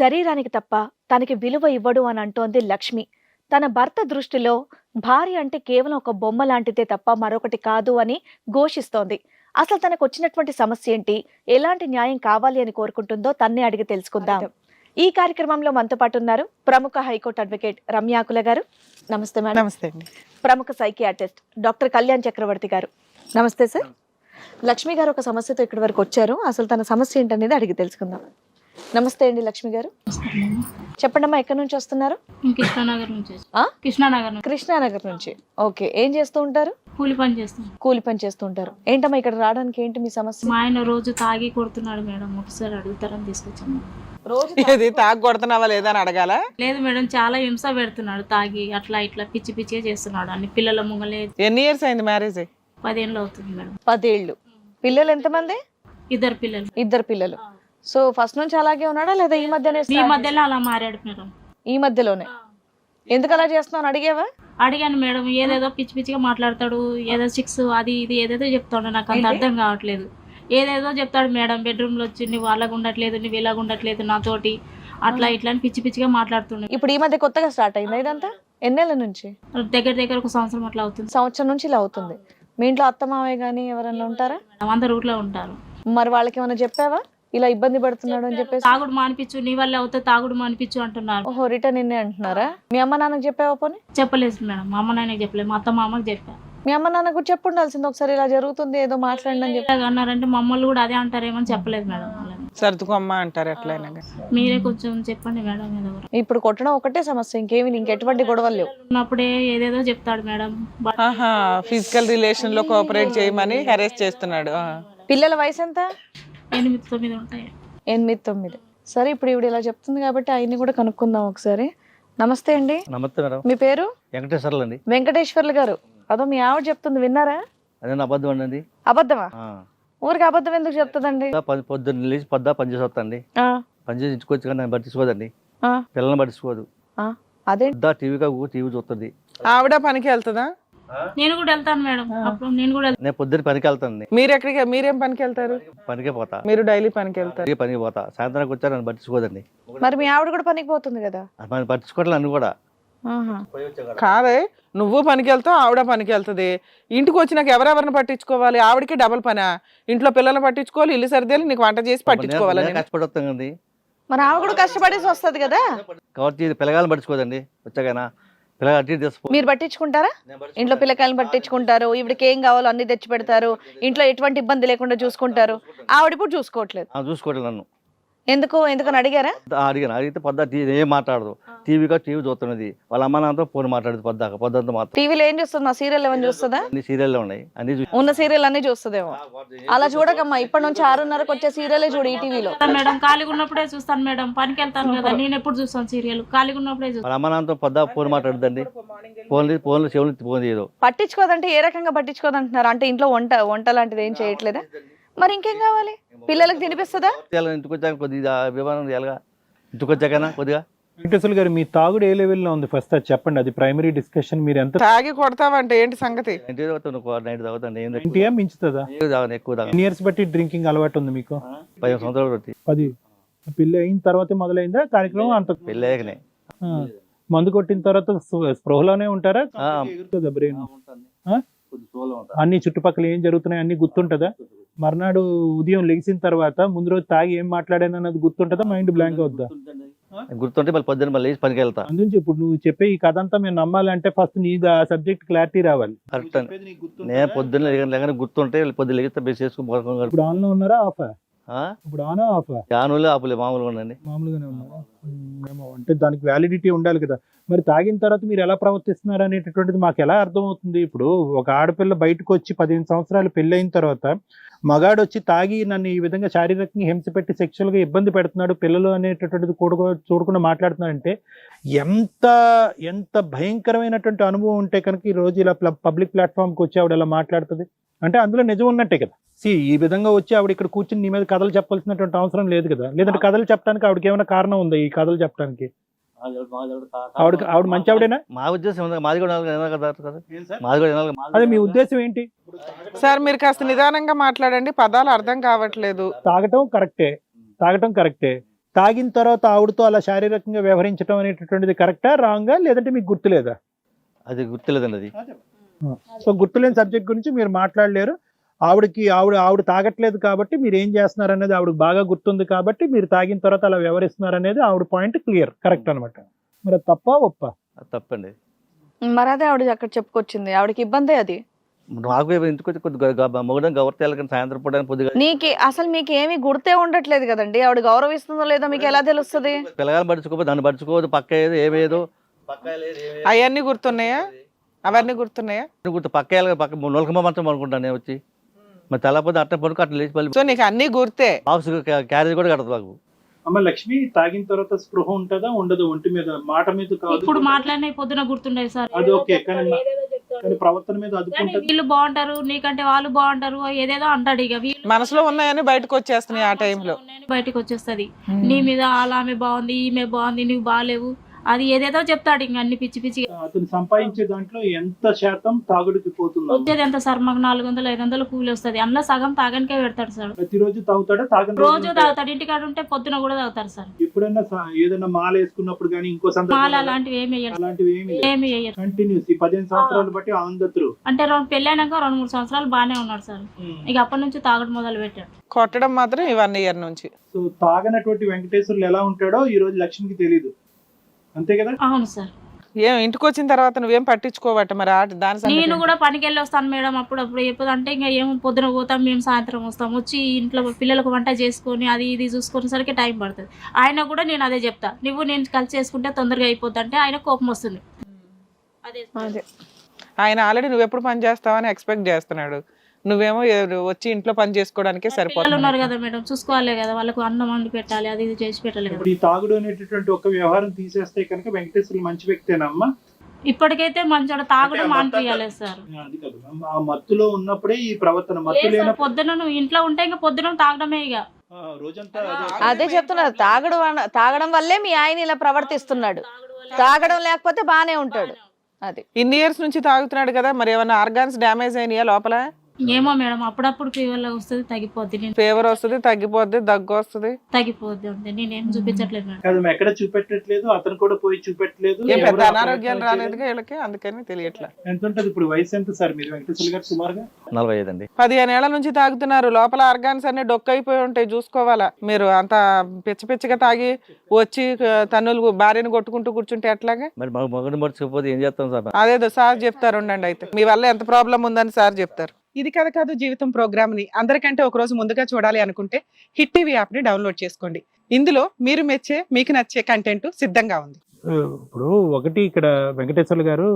శరీరానికి తప్ప తనకి విలువ ఇవ్వడు అని అంటోంది లక్ష్మి. తన భర్త దృష్టిలో భార్య అంటే కేవలం ఒక బొమ్మ లాంటిదే తప్ప మరొకటి కాదు అని ఘోషిస్తోంది. అసలు తనకు వచ్చినటువంటి సమస్య ఏంటి, ఎలాంటి న్యాయం కావాలి అని కోరుకుంటుందో తన్నే అడిగి తెలుసుకుందాం. ఈ కార్యక్రమంలో మనతో పాటు ఉన్నారు ప్రముఖ హైకోర్టు అడ్వకేట్ రమ్యాకుల గారు. నమస్తే మేడం. నమస్తే అండి. ప్రముఖ సైకియాట్రిస్ట్ డాక్టర్ కళ్యాణ్ చక్రవర్తి గారు. నమస్తే సార్. లక్ష్మి గారు ఒక సమస్యతో ఇక్కడి వరకు వచ్చారు. అసలు తన సమస్య ఏంటనేది అడిగి తెలుసుకుందాం. నమస్తే అండి లక్ష్మి గారు. చెప్పండమ్మా, ఎక్కడి నుంచి వస్తున్నారు? కృష్ణానగర్ నుంచి. కృష్ణానగర్ నుంచి. ఓకే, ఏం చేస్తూ ఉంటారు? కూలి పని చేస్తాం. కూలి పని చేస్తూ ఉంటారు. ఏంటమ్మా ఇక్కడ రావడానికి ఏంటి మీ సమస్య? మా ఆయన రోజు తాగి కొడుతున్నాడు మేడం, ఒకసారి అడుగుతారని తీసుకొచ్చాము. రోజు ఇది తాగి కొడుతున్నావా లేదా అని అడగాల? లేదు మేడం, చాలా హింస పెడుతున్నాడు తాగి, అట్లా ఇట్లా పిచ్చి పిచ్చిగా చేస్తున్నాడు. అన్ని పిల్లల ముంగలే. ఎన్ని ఇయర్స్ అయింది మ్యారేజ్? 10 ఏళ్ళు అవుతుంది మేడం. 10 ఏళ్ళు. పిల్లలు ఎంతమంది? 2 పిల్లలు. 2 పిల్లలు. సో ఫస్ట్ నుంచి అలాగే ఉన్నాడా లేదా ఈ మధ్యనే? ఈ మధ్యలో అలా మారాడు మేడం. ఈ మధ్యలోనే. ఎందుకు అలా చేస్తున్నావు అడిగావా? అడిగాను మేడం, ఏదేదో పిచ్చి పిచ్చిగా మాట్లాడతాడు, ఏదో 6 అది ఇది ఏదేదో చెప్తాడు. నాకు అంత అర్థం కావట్లేదు. ఏదేదో చెప్తాడు మేడం, బెడ్రూమ్ లో వచ్చి నువ్వు అలాగ ఉండట్లేదు, నువ్వు ఇలాగ ఉండట్లేదు నాతోటి, అట్లా ఇట్లా అని పిచ్చి పిచ్చిగా మాట్లాడుతున్నాడు. ఇప్పుడు ఈ మధ్య కొత్తగా స్టార్ట్ అయిందా ఇదంతా? ఎన్నేళ్ళ నుంచి? దగ్గర దగ్గర 1 సంవత్సరం అట్లా అవుతుంది. సంవత్సరం నుంచి ఇలా అవుతుంది. మీ ఇంట్లో అత్త మావయ్య గానీ ఎవరన్నా ఉంటారా? అందరు ఊర్లో ఉంటారు. మరి వాళ్ళకి ఏమైనా చెప్పావా ఇలా ఇబ్బంది పడుతున్నాడు అని చెప్పేసి? తాగుడు మానిపించు, నీ వల్ల అవుతా తాగుడు మానిపించు అంటున్నారు. ఓహో, రిటర్న్ నిన్నే అంటున్నారా? మీ అమ్మ నాన్నకు చెప్పావా పోనీ? చెప్పలేదు మేడం, మా అమ్మ నాన్నకి చెప్పలేదు, మా అత్త మామకి చెప్పా. మీ అమ్మ నాన్న కూడా చెప్పు ఉండాల్సింది, ఒకసారి ఇలా జరుగుతుంది ఏదో మాట్లాడండి అని చెప్పి. అన్నారంటే మమ్మల్ని కూడా అదే అంటారేమో చెప్పలేదు మేడం. సర్దుకోమ్మ అంటారు ఎట్లయినా. మీరే కొంచెం చెప్పండి మేడం. ఏదో ఇప్పుడు కొట్టడం ఒకటే సమస్య, ఇంకేమి ఇంకెటువంటి గొడవలు లేవు. ఉన్నప్పుడే ఏదేదో చెప్తాడు మేడం. ఫిజికల్ రిలేషన్ లో కోఆపరేట్ చేయమని హెరాస్ చేస్తున్నాడు. పిల్లల వయసు ఎంత? 8-9 ఉంటాయి. 8-9. సరే, ఇప్పుడు ఇవిడ ఇలా చెప్తుంది కాబట్టి ఆయన్ని కూడా కనుక్కుందాం ఒకసారి. నమస్తే అండి. నమస్తే మేడం. మీ పేరు? వెంకటేశ్వర్లు అండి. వెంకటేశ్వర్లు గారు. అదో మీ ఆవిడ చెప్తుంది, విన్నారా? అదే అబద్ధం అండి. అబద్ధమా? ఊరికి అబద్ధం ఎందుకు చెప్తుందండి? పొద్దున్న లేచి పని చేసి వస్తాండి. పని చేసి ఇంటికొచ్చి కానీ నన్ను పట్టించుకోదండి, పిల్లల్ని పట్టించుకోదు. అదే టీవీ చూస్తుంది. ఆవిడ పనికి వెళ్తుందా? నేను కూడా వెళ్తాను మేడం. అప్పుడు నేను కూడా నేను పొద్దున్న పనికి వెళ్తాను. మీరేం పనికి వెళ్తారు? పనికే పోతా. మీరు డైలీ పనికి వెళ్తారు? పనికి పోతా. సాయంత్రానికి వచ్చా నన్ను పట్టించుకోదండి. మరి మీ ఆవిడ కూడా పనికి పోతుంది కదా? మనం పట్టించుకోవట్లేదు నన్ను కూడా. కాదే, నువ్వు పనికి వెళ్తావు, ఆవిడ పనికి వెళ్తుంది. ఇంటికి వచ్చినాక ఎవరెవరిని పట్టించుకోవాలి? ఆవిడకి డబుల్ పనా? ఇంట్లో పిల్లల్ని పట్టించుకోవాలి, ఇల్లు సర్దేలు, నీకు వంట చేసి పట్టించుకోవాలి. కష్టపడి వస్తాం కదండి. మరి ఆవిడ కూడా కష్టపడేసి వస్తుంది కదా. కాబట్టి పిల్లగాలను పట్టించుకోదండి. వచ్చాకనా మీరు పట్టించుకుంటారా? ఇంట్లో పిల్లకాయలను పట్టించుకుంటారు, ఇవిడికి ఏం కావాలో అన్ని తెచ్చి పెడతారు, ఇంట్లో ఎటువంటి ఇబ్బంది లేకుండా చూసుకుంటారు. ఆవిడ ఇప్పుడు చూసుకోవట్లేదు. చూసుకోవట్లేదు నన్ను. ఎందుకని అడిగారా? అడిగాను. అడిగితే పొద్దు ఏం మాట్లాడదు. టీవీ చూస్తున్నది. వాళ్ళ అమ్మ నాన్నతో ఫోన్ మాట్లాడదు పొద్దుంతా మాత్రం. టీవీలో ఏం చూస్తుంది? మా సీరియల్ ఏమని చూస్తుందా? అన్ని సీరియల్ ఉన్నాయి, అన్ని ఉన్న సీరియల్ అన్ని చూస్తుందేమో. అలా చూడకమ్మా, ఇప్పటి నుంచి 6:30కి వచ్చే సీరియలే చూడు ఈ టీవీలో. మేడం ఖాళీగా ఉన్నప్పుడే చూస్తాను మేడం, పనికి వెళ్తాను కదా, నేను ఎప్పుడు చూస్తాను సీరియల్? ఖాళీగా ఉన్నప్పుడే చూస్తాను. వాళ్ళ అమ్మ నాన్నతో ఫోన్ మాట్లాడదండి. ఫోన్ చెవులు ఫోన్ చేయదు. పట్టించుకోదంటే ఏ రకంగా పట్టించుకోదంటున్నారు? అంటే ఇంట్లో వంట లాంటిది ఏం చేయట్లేదా? మరి ఇంకేం కావాలి? పిల్లలకు తినిపిస్తుందా? ఇంటికి వచ్చాక కొద్దిగా విమానం ఇంటికి వచ్చాకనా కొద్దిగా. వెంకటేశ్వర గారు, మీ తాగుడు ఏ లెవెల్లో ఉంది ఫస్ట్ అది చెప్పండి. అది ప్రైమరీ డిస్కషన్. మీరు ఎంత తాగి కొడతావంటే ఏంటి సంగతి? నైట్ తాగుతాండి. ఇంటియా మించుతుందా? ఎక్కువ తాగు. ఎన్ని ఇయర్స్ బట్టి డ్రింకింగ్ అలవాటు ఉంది మీకు? 15 సంవత్సరాలు బట్టి. 10. పెళ్లి అయిన తర్వాతే మొదలైందా కార్యక్రమం? అంత పెళ్ళాకనే. మందు కొట్టిన తర్వాత స్పృహలోనే ఉంటారా? బ్రెయిన్ అన్ని చుట్టుపక్కల ఏం జరుగుతున్నాయి అన్ని గుర్తుంటదా? మర్నాడు ఉదయం లెగిసిన తర్వాత ముందు రోజు తాగి ఏం మాట్లాడాను అన్నది గుర్తుంటదా? మైండ్ బ్లాంక్ అవుద్దా? గుర్తుంటే మళ్ళీ పొద్దున్న మళ్ళీ పనికి వెళ్తా. అందునుంచి ఇప్పుడు నువ్వు చెప్పే ఈ కథ అంతా మేము నమ్మాలంటే ఫస్ట్ నీ సబ్జెక్ట్ క్లారిటీ రావాలి. కరెక్ట్ అండి. నేను పొద్దున్న లేక గుర్తుంటే పొద్దున్న లెగిస్తే బెస్ట్ చేసుకుని. ఇప్పుడు ఆన్ లో ఉన్నారా ఆఫా? ఇప్పుడు ఆన్ ఆఫ్? ఆనులే ఆపులే, మామూలుగా ఉండండి. మామూలుగానే ఉన్నారా? అంటే దానికి వ్యాలిడిటీ ఉండాలి కదా. మరి తాగిన తర్వాత మీరు ఎలా ప్రవర్తిస్తున్నారు అనేటటువంటిది మాకు ఎలా అర్థమవుతుంది? ఇప్పుడు ఒక ఆడపిల్ల బయటకు వచ్చి 15 సంవత్సరాలు పెళ్ళి అయిన తర్వాత మగాడు వచ్చి తాగి నన్ను ఈ విధంగా శారీరకంగా హింస పెట్టి సెక్షువల్ గా ఇబ్బంది పెడుతున్నాడు, పిల్లలు అనేటటువంటిది చూడకుండా మాట్లాడుతున్నాడంటే ఎంత ఎంత భయంకరమైనటువంటి అనుభవం ఉంటే కనుక ఈ రోజు ఇలా పబ్లిక్ ప్లాట్ఫామ్కి వచ్చి ఆవిడ ఎలా మాట్లాడుతుంది అంటే అందులో నిజం ఉన్నట్టే కదా. ఈ విధంగా వచ్చి ఆవిడ ఇక్కడ కూర్చుని నీ మీద కథలు చెప్పాల్సినటువంటి అవసరం లేదు కదా. లేదంటే కథలు చెప్పడానికి ఆవిడకి ఏమైనా కారణం ఉందా ఈ కథలు చెప్పడానికి? ఆవిడ మంచి ఆవిడేనా? మా ఉద్దేశం మాది కూడా అదే మీ ఉద్దేశం ఏంటి? సార్ మీరు కాస్త నిదానంగా మాట్లాడండి, పదాలు అర్థం కావట్లేదు. తాగటం కరెక్టే, తాగిన తర్వాత ఆవిడతో అలా శారీరకంగా వ్యవహరించడం అనేటటువంటిది కరెక్టా రాంగా, లేదంటే మీకు గుర్తులేదా? అది గుర్తులేదండి అది. సో గుర్తులేని సబ్జెక్ట్ గురించి మీరు మాట్లాడలేరు. ఆవిడ తాగట్లేదు కాబట్టి మీరు ఏం చేస్తున్నారు అనేది ఆవిడకి బాగా గుర్తుంది కాబట్టి మీరు తాగిన తర్వాత అలా వ్యవహరిస్తున్నారు అనేది ఆవిడ పాయింట్ క్లియర్, కరెక్ట్ అనమాట. మరి అది తప్ప ఒప్ప? అది తప్పండి. మరి అదే ఆవిడ అక్కడ చెప్పుకొచ్చింది, ఆవిడకి ఇబ్బందే అది. నాకు ఎందుకు కొద్దిగా మొగడం గౌరవ సాయంత్రం పూట పొద్దుగా అసలు మీకు ఏమీ గుర్తే ఉండట్లేదు కదండి, ఆవిడ గౌరవిస్తుందో లేదో మీకు ఎలా తెలుస్తుంది? పిల్లగాలు పడుచుకోదు, దాన్ని పడుచుకోదు, పక్క ఏదో ఏమేదో అవన్నీ గుర్తున్నాయా? అవన్నీ గుర్తున్నాయా? గుర్తు పక్క పక్క నొలకమ్మ మంచం అనుకుంటాను నేను వచ్చి. మరి తెల్లపోతే అట్ట పడుకో అట్లా లేచి పల్లి సో నీకు అన్ని గుర్తే? బాక్స్ క్యారేజ్ కూడా కడదు మాకు. అమ్మ లక్ష్మి, తాగిన తర్వాత స్పృహ ఉంటుందా ఉండదు? ఒంటి మీద మాట మీద కాదు, ఇప్పుడు మాట్లాడిన పొద్దున గుర్తుండేది సార్. అది ఓకే, కానీ ప్రవర్తన మీద అదుపుంటది. వీళ్ళు బాగుంటారు, నీకంటే వాళ్ళు బాగుంటారు, ఏదేదో అంటాడు. ఇక వీళ్ళు మనసులో ఉన్నాయని బయటకు వచ్చేస్తున్నాయి ఆ టైంలో, బయటకు వచ్చేస్తది. నీ మీద అలా ఆమె బాగుంది, ఈమె బాగుంది, నువ్వు బాగాలేవు, అది ఏదేదో చెప్తాడు. ఇంక అన్ని పిచ్చి పిచ్చి. అతను సంపాదించే దాంట్లో ఎంత శాతం తాగుడికి పోతుంది? వచ్చేది ఎంత సార్? మాకు 400-500 కూలి వస్తుంది, అందులో సగం తాగనికే పెడతాడు సార్. ప్రతిరోజు తాగుతాడా? రోజు తాగుతాడు, ఇంటికాడ ఉంటే పొద్దున కూడా తాగుతారు సార్. ఎప్పుడైనా ఏదైనా మాల వేసుకున్నప్పుడు కానీ ఇంకో మాల అలాంటివి ఏమి వేయరు, అలాంటివి ఏమి వేయరు. కంటిన్యూస్ 15 సంవత్సరాలు బట్టి ఆన్ ద త్రూ. అంటే పెళ్ళైనాక 2-3 సంవత్సరాలు బాగానే ఉన్నాడు సార్. ఇక అప్పటి నుంచి తాగడం మొదలు పెట్టాడు. కొట్టడం మాత్రం 1 year నుంచి. సో తాగనటువంటి వెంకటేశ్వర్లు ఎలా ఉంటాడో ఈ రోజు లక్ష్మికి తెలియదు, అంతే కదా? అవును సార్. ఏం ఇంటికి వచ్చిన తర్వాత నువ్వేం పట్టించుకోవట మరి దాని నేను కూడా పనికి వెళ్ళి వస్తాను మేడం అప్పుడప్పుడు. ఎప్పుడు అంటే ఇంకా ఏం పొద్దున పోతాం, మేము సాయంత్రం వస్తాం. వచ్చి ఇంట్లో పిల్లలకు వంట చేసుకొని అది ఇది చూసుకునేసరికి టైం పడుతుంది. ఆయన కూడా నేను అదే చెప్తా, నువ్వు నేను కలిసి చేసుకుంటే తొందరగా అయిపోద్ది అంటే ఆయన కోపం వస్తుంది. అదే ఆయన ఆల్రెడీ నువ్వు ఎప్పుడు పని చేస్తావని ఎక్స్పెక్ట్ చేస్తున్నాడు, నువ్వేమో వచ్చి ఇంట్లో పని చేసుకోవడానికే సరిపోతుంది. ఉన్నారు కదా మేడం, చూసుకోవాలి కదా, వాళ్ళకు అన్నం వండి పెట్టాలి, అది ఇది చేసి పెట్టాలి కదా. ఈ తాగుడు అనేటటువంటి ఒక వ్యవహారం తీసేస్తే కనుక వెంకటేశ్వర్లు మంచి వ్యక్తేనమ్మా? ఇప్పటికైతే మంచి తాగుడు మానిపించాలి సార్. అది కాదు, ఆ మత్తులో ఉన్నప్పుడే ఈ ప్రవర్తన. మత్తు పొద్దున నువ్వు ఇంట్లో ఉంటే ఇంకా పొద్దున తాగడమే. ఇక రోజంతా అదే చెప్తున్నారు, తాగడం వల్లే మీ ఆయన ఇలా ప్రవర్తిస్తున్నాడు, తాగడం లేకపోతే బానే ఉంటాడు. అది ఇన్ని ఇయర్స్ నుంచి తాగుతున్నాడు కదా, మరి ఏమైనా ఆర్గాన్స్ డ్యామేజ్ అయినాయా లోపల? ఏమో మేడం, అప్పుడప్పుడు ఫీవర్ వస్తుంది, తగ్గిపోద్ది. ఫీవర్ వస్తుంది, తగ్గిపోద్ది, దగ్గు వస్తుంది, తగ్గిపోద్ది. అంతే, నేనేం చూపించట్లేదు మేడం. కాదు, ఎక్కడ చూపెట్టట్లేదు, అతను కూడా పోయి చూపెట్టలేదు. ఏం పెద్ద అనారోగ్యాలు రాలేదుగా వీళ్ళకి, అందుకని తెలియట్లా. ఎంత ఉంటుంది ఇప్పుడు వయసు? ఎంత సార్ మీరు వెంకటేశ్వర్లు గారు? సుమారుగా 45 అండి. 15 ఏళ్ల నుంచి తాగుతున్నారు, లోపల ఆర్గాన్స్ అన్ని డొక్కైపోయి ఉంటాయి, చూసుకోవాలా. మీరు అంత పిచ్చ పిచ్చగా తాగి వచ్చి తన్నులు భార్యను కొట్టుకుంటూ కూర్చుంటే ఎట్లాగా? మరి మాకు మొగడు మర్చిపోతే ఏం చేస్తాం సార్? అదేదో సార్ చెప్తారు, ఉండండి. అయితే మీ వల్ల ఎంత ప్రాబ్లం ఉందని సార్ చెప్తారు. ఇది కథ కాదు జీవితం ప్రోగ్రామ్ ని అందరికంటే ఒక రోజు ముందుగా చూడాలి అనుకుంటే హిట్ టీవీ యాప్ ని డౌన్లోడ్ చేసుకోండి. ఇందులో మీరు మెచ్చే, మీకు నచ్చే కంటెంట్ సిద్ధంగా ఉంది. ఇప్పుడు ఒకటి ఇక్కడ వెంకటేశ్వర్లు గారు,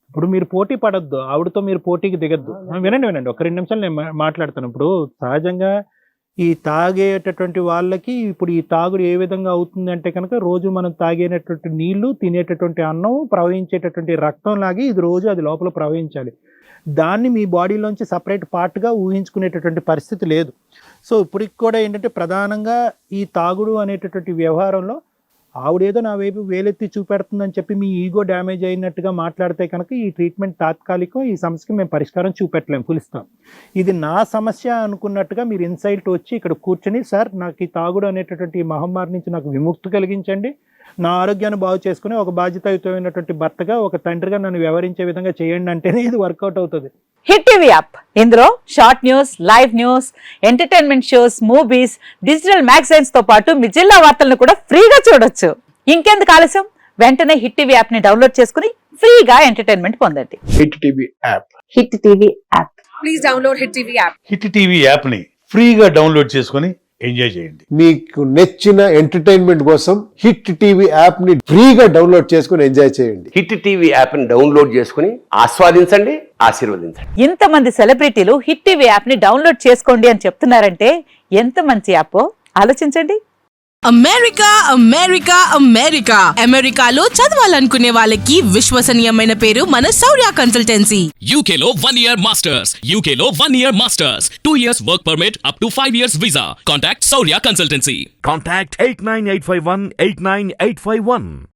ఇప్పుడు మీరు పోటీ పడద్దు, ఆవిడతో మీరు పోటీకి దిగద్దు. వినండి, ఒక 2 నిమిషాలు నేను మాట్లాడతాను. ఇప్పుడు సహజంగా ఈ తాగేటటువంటి వాళ్ళకి ఇప్పుడు ఈ తాగుడు ఏ విధంగా అవుతుంది అంటే కనుక, రోజు మనం తాగేటటువంటి నీళ్లు, తినేటటువంటి అన్నం, ప్రవహించేటటువంటి రక్తం లాగి ఇది రోజు అది లోపల ప్రవహించాలి. దాన్ని మీ బాడీలోంచి సపరేట్ పార్ట్గా ఊహించుకునేటటువంటి పరిస్థితి లేదు. సో ఇప్పటికి కూడా ఏంటంటే ప్రధానంగా ఈ తాగుడు అనేటటువంటి వ్యవహారంలో ఆవిడేదో నా వైపు వేలెత్తి చూపెడుతుందని చెప్పి మీ ఈగో డ్యామేజ్ అయినట్టుగా మాట్లాడితే కనుక ఈ ట్రీట్మెంట్ తాత్కాలికం, ఈ సమస్యకి మేము పరిష్కారం చూపెట్టలేము, పిలుస్తాం. ఇది నా సమస్య అనుకున్నట్టుగా మీరు ఇన్సైట్ వచ్చి ఇక్కడ కూర్చొని, సార్ నాకు ఈ తాగుడు అనేటటువంటి ఈ మహమ్మారి నుంచి నాకు విముక్తి కలిగించండి, నా ఆరోగ్యాన్ని బాగు చేసుకుని ఒక బాధ్యతాయుతమైనటువంటి భర్తగా, ఒక తండ్రిగా నన్ను వ్యవహరించే విధంగా చేయండి అంటేనే ఇది వర్కౌట్ అవుతుంది. హిట్ టీవీ యాప్, ఇందులో short news, live news, entertainment shows, movies, digital magazines తో పాటు మీ జిల్లా వార్తలను కూడా ఫ్రీగా చూడొచ్చు. ఇంకెందుకు ఆలస్యం, వెంటనే హిట్ టీవీ యాప్ ని డౌన్లోడ్ చేసుకుని ఫ్రీగా ఎంటర్టైన్మెంట్ పొందండి. Hit TV app. Hit TV app. Please download hit TV app. Hit TV app ని ఫ్రీగా డౌన్లోడ్ చేసుకొని ఎంజాయ్ చేయండి. మీకు నచ్చిన ఎంటర్టైన్మెంట్ కోసం హిట్ టీవీ యాప్ ని ఫ్రీగా డౌన్లోడ్ చేసుకుని ఎంజాయ్ చేయండి. హిట్ టీవీ యాప్ ని డౌన్లోడ్ చేసుకుని ఆస్వాదించండి, ఆశీర్వదించండి. ఇంతమంది సెలబ్రిటీలు హిట్ టీవీ యాప్ ని డౌన్లోడ్ చేసుకోండి అని చెప్తున్నారంటే ఎంత మంచి యాప్ ఆలోచించండి. అమెరికా అమెరికా అమెరికా అమెరికాలో చదవాలనుకునే వాళ్ళకి విశ్వసనీయమైన పేరు మన శౌర్య కన్సల్టెన్సీ. UK లో 1 year masters. UK లో 1 year masters. 2 years work permit up to 5 years visa. Contact Saurya Consultancy. Contact 89851 89851.